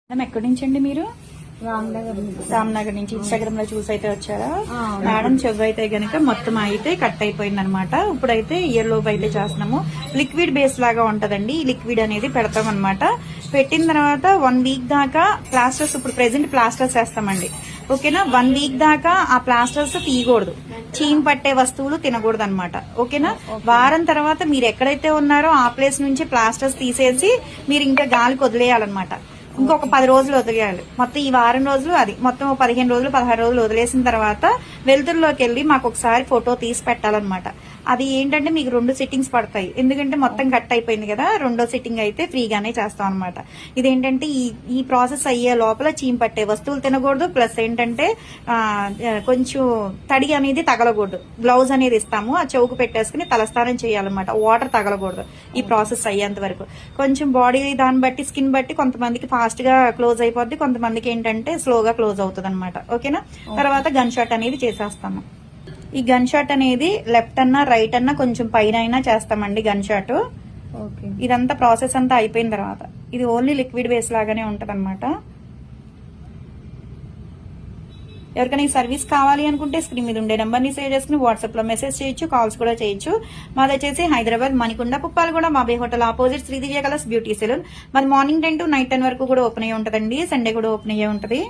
Madam ఎక్కడి నుంచి అండి మీరు? రామ్నగర్ నుంచి ఇన్స్టాగ్రామ్ లో చూసి అయితే వచ్చారా? మేడం చెవు అయితే గనక మొత్తం అయితే కట్ అయిపోయింది అనమాట. ఇప్పుడైతే ఇయర్ లోపు అయితే చేస్తున్నాము. లిక్విడ్ బేస్ లాగా ఉంటదండి. ఈ లిక్విడ్ అనేది పెడతాం అనమాట. పెట్టిన తర్వాత 1 వీక్ దాకా ప్లాస్టర్స్, ఇప్పుడు ప్రెసెంట్ ప్లాస్టర్స్ వేస్తామండి. ఓకేనా? 1 వీక్ దాకా ఆ ప్లాస్టర్స్ తీయకూడదు, చీమ్ పట్టే వస్తువులు తినకూడదు అనమాట. ఓకేనా? వారం తర్వాత మీరు ఎక్కడైతే ఉన్నారో ఆ ప్లేస్ నుంచి ప్లాస్టర్స్ తీసేసి మీరు ఇంకా గాలికి వదిలేయాలన్నమాట. ఇంకొక 10 రోజులు వదిలేయాలి. మొత్తం ఈ వారం రోజులు అది మొత్తం 15 రోజులు 16 రోజులు వదిలేసిన తర్వాత వెలుతురులోకి వెళ్ళి మాకు ఒకసారి ఫోటో తీసి పెట్టాలన్నమాట. అది ఏంటంటే మీకు 2 సిట్టింగ్స్ పడతాయి. ఎందుకంటే మొత్తం కట్ అయిపోయింది కదా, రెండో సిట్టింగ్ అయితే ఫ్రీగానే చేస్తాం అనమాట. ఇదేంటంటే ఈ ప్రాసెస్ అయ్యే లోపల చీమ్ పట్టే వస్తువులు తినకూడదు. ప్లస్ ఏంటంటే కొంచెం తడి అనేది తగలకూడదు. గ్లౌజ్ అనేది ఇస్తాము, ఆ చెవుకు పెట్టేసుకుని తలస్నానం చేయాలన్నమాట. వాటర్ తగలకూడదు ఈ ప్రాసెస్ అయ్యేంత వరకు. కొంచెం బాడీ దాన్ని బట్టి, స్కిన్ బట్టి కొంతమందికి ఫాస్ట్ గా క్లోజ్ అయిపోద్ది, కొంతమందికి ఏంటంటే స్లోగా క్లోజ్ అవుతుంది అనమాట. ఓకేనా? తర్వాత గన్ షాట్ అనేది చేసేస్తాము. ఈ గన్ షాట్ అనేది లెఫ్ట్ అన్నా రైట్ అన్నా కొంచెం పైన అయినా చేస్తామండి గన్ షాట్. ఇదంతా ప్రాసెస్ అంతా అయిపోయిన తర్వాత ఇది ఓన్లీ లిక్విడ్ బేస్ లాగానే ఉంటది అనమాట. ఎవరికైనా ఈ సర్వీస్ కావాలి అనుకుంటే స్క్రీన్ మీద ఉండే నెంబర్ ని సేవ్ చేసుకుని వాట్సాప్ లో మెసేజ్ చేయొచ్చు, కాల్స్ కూడా చేయొచ్చు. మాది వచ్చేసి హైదరాబాద్ మణికొండ పుప్పాలగూడ మాబే hotel opposite Sridivya colours beauty salon. మాది మార్నింగ్ 10 to నైట్ 10 వరకు కూడా ఓపెన్ అయ్యి ఉంటదండి. సండే కూడా ఓపెన్ అయ్యే ఉంటది.